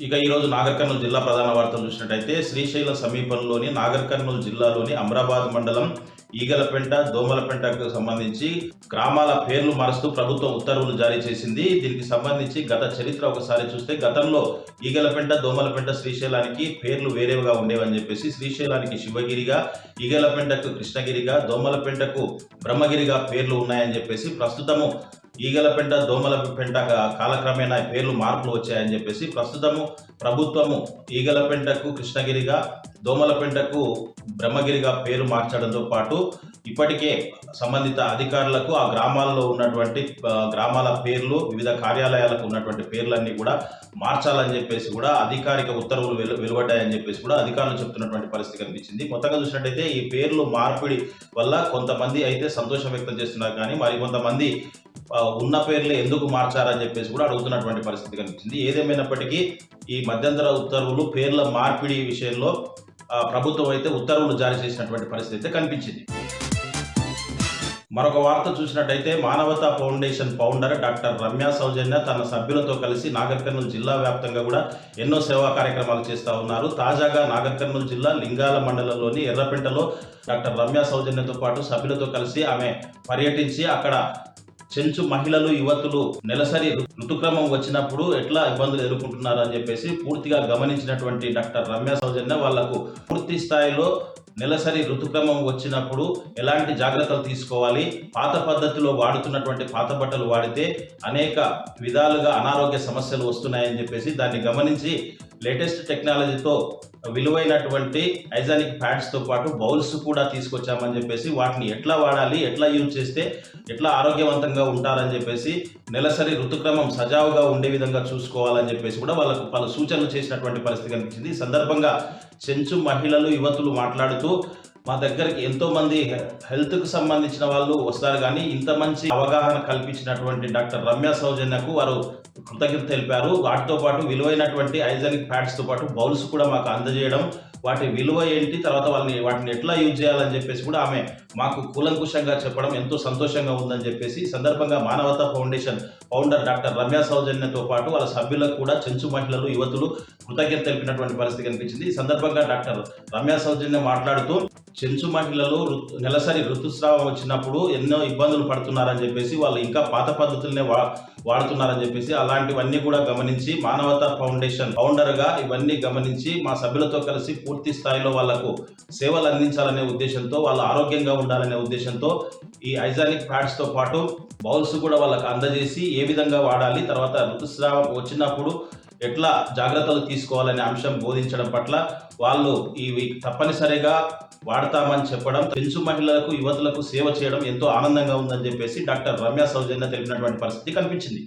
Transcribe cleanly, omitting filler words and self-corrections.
ఇక ఈరోజు నాగర్ కర్నూలు జిల్లా ప్రధాన వార్తలు చూసినట్టయితే శ్రీశైలం సమీపంలోని నాగర్ కర్నూలు జిల్లాలోని అమ్రాబాద్ మండలం ఈగలపెంట దోమలపెంటకు సంబంధించి గ్రామాల పేర్లు మారుస్తూ ప్రభుత్వం ఉత్తర్వులు జారీ చేసింది. దీనికి సంబంధించి గత చరిత్ర ఒకసారి చూస్తే గతంలో ఈగలపెంట దోమలపెంట శ్రీశైలానికి పేర్లు వేరేవిగా ఉండేవని చెప్పేసి శ్రీశైలానికి శివగిరిగా, ఈగలపెంటకు కృష్ణగిరిగా, దోమలపెంటకు బ్రహ్మగిరిగా పేర్లు ఉన్నాయని చెప్పేసి ప్రస్తుతము ఈగలపెంట దోమలపెంట కాలక్రమేణా పేర్లు మార్పులు వచ్చాయని చెప్పేసి ప్రస్తుతము ప్రభుత్వము ఈగలపెంటకు కృష్ణగిరిగా, దోమలపెంటకు బ్రహ్మగిరిగా పేరు మార్చడంతో పాటు ఇప్పటికే సంబంధిత అధికారులకు ఆ గ్రామాల్లో ఉన్నటువంటి గ్రామాల పేర్లు, వివిధ కార్యాలయాలకు ఉన్నటువంటి పేర్లన్నీ కూడా మార్చాలని చెప్పేసి కూడా అధికారిక ఉత్తర్వులు వెలువడ్డాయని చెప్పేసి కూడా అధికారులు చెప్తున్నటువంటి పరిస్థితి కనిపించింది. మొత్తంగా చూసినట్టయితే ఈ పేర్లు మార్పిడి వల్ల కొంతమంది అయితే సంతోషం వ్యక్తం చేస్తున్నారు, కానీ మరి కొంతమంది ఉన్న పేర్లు ఎందుకు మార్చారని చెప్పేసి కూడా అడుగుతున్నటువంటి పరిస్థితి కనిపించింది. ఏదేమైనప్పటికీ ఈ మధ్యంతర ఉత్తర్వులు పేర్ల మార్పిడి విషయంలో ప్రభుత్వం అయితే ఉత్తర్వులు జారీ చేసినటువంటి పరిస్థితి అయితే కనిపించింది. మరొక వార్త చూసినట్టయితే మానవతా ఫౌండేషన్ ఫౌండర్ డాక్టర్ రమ్య సౌజన్య తన సభ్యులతో కలిసి నాగర్ కర్నూలు జిల్లా వ్యాప్తంగా కూడా ఎన్నో సేవా కార్యక్రమాలు చేస్తూ ఉన్నారు. తాజాగా నాగర్ కర్నూలు జిల్లా లింగాల మండలంలోని ఎర్రపెంటలో డాక్టర్ రమ్య సౌజన్యతో పాటు సభ్యులతో కలిసి ఆమె పర్యటించి అక్కడ చెంచు మహిళలు, యువతులు నెలసరి ఋతుక్రమం వచ్చినప్పుడు ఎట్లా ఇబ్బందులు ఎదుర్కొంటున్నారు అని చెప్పేసి పూర్తిగా గమనించినటువంటి డాక్టర్ రమ్య సౌజన్య వాళ్లకు పూర్తి స్థాయిలో నెలసరి ఋతుక్రమం వచ్చినప్పుడు ఎలాంటి జాగ్రత్తలు తీసుకోవాలి, పాత పద్ధతిలో వాడుతున్నటువంటి పాత బట్టలు వాడితే అనేక విధాలుగా అనారోగ్య సమస్యలు వస్తున్నాయని చెప్పేసి దాన్ని గమనించి లేటెస్ట్ టెక్నాలజీతో విలువైనటువంటి హైజానిక్ ప్యాడ్స్తో పాటు బౌల్స్ కూడా తీసుకొచ్చామని చెప్పేసి వాటిని ఎట్లా వాడాలి, ఎట్లా యూజ్ చేస్తే ఎట్లా ఆరోగ్యవంతంగా ఉంటారని చెప్పేసి నెలసరి ఋతుక్రమం సజావుగా ఉండే విధంగా చూసుకోవాలని చెప్పేసి కూడా వాళ్ళకు పలు సూచనలు చేసినటువంటి పరిస్థితి కనిపించింది. ఈ సందర్భంగా చెంచు మహిళలు, యువతులు మాట్లాడుతూ మా దగ్గరికి ఎంతో మంది హెల్త్కు సంబంధించిన వాళ్ళు వస్తారు, కానీ ఇంత మంచి అవగాహన కల్పించినటువంటి డాక్టర్ రమ్య సౌజన్యకు వారు కృతజ్ఞత తెలిపారు. వాటితో పాటు విలువైనటువంటి హైజానిక్ ప్యాడ్స్తో పాటు బౌల్స్ కూడా మాకు అందజేయడం, వాటి విలువ ఏంటి, తర్వాత వాటిని ఎట్లా యూజ్ చేయాలని చెప్పేసి కూడా ఆమె మాకు కూలంకుషంగా చెప్పడం ఎంతో సంతోషంగా ఉందని చెప్పేసి సందర్భంగా మానవతా ఫౌండేషన్ ఫౌండర్ డాక్టర్ రమ్య సౌజన్యతో పాటు వాళ్ళ సభ్యులకు కూడా చెంచు మహిళలు, యువతులు కృతజ్ఞత తెలిపినటువంటి పరిస్థితి కనిపించింది. ఈ సందర్భంగా డాక్టర్ రమ్య సౌజన్య మాట్లాడుతూ చెంచు మహిళలు నెలసరి ఋతుస్రావం వచ్చినప్పుడు ఎన్నో ఇబ్బందులు పడుతున్నారని చెప్పేసి వాళ్ళు ఇంకా పాత పద్ధతులనే వాడుతున్నారని చెప్పేసి అలాంటివన్నీ కూడా గమనించి మానవతా ఫౌండేషన్ ఫౌండర్గా ఇవన్నీ గమనించి మా సభ్యులతో కలిసి పూర్తి స్థాయిలో వాళ్లకు సేవలు అందించాలనే ఉద్దేశంతో, వాళ్ళు ఆరోగ్యంగా ఉండాలనే ఉద్దేశంతో ఈ హైజానిక్ ప్యాడ్స్తో పాటు బౌల్స్ కూడా వాళ్ళకు అందజేసి ఏ విధంగా వాడాలి, తర్వాత ఋతుస్రావం వచ్చినప్పుడు ఎట్లా జాగ్రత్తలు తీసుకోవాలనే అంశం బోధించడం పట్ల వాళ్ళు ఇవి తప్పనిసరిగా వాడతామని చెప్పడం, చెంచు మహిళలకు, యువతులకు సేవ చేయడం ఎంతో ఆనందంగా ఉందని చెప్పేసి డాక్టర్ రమ్య సౌజన్య తెలిపినటువంటి పరిస్థితి కనిపించింది.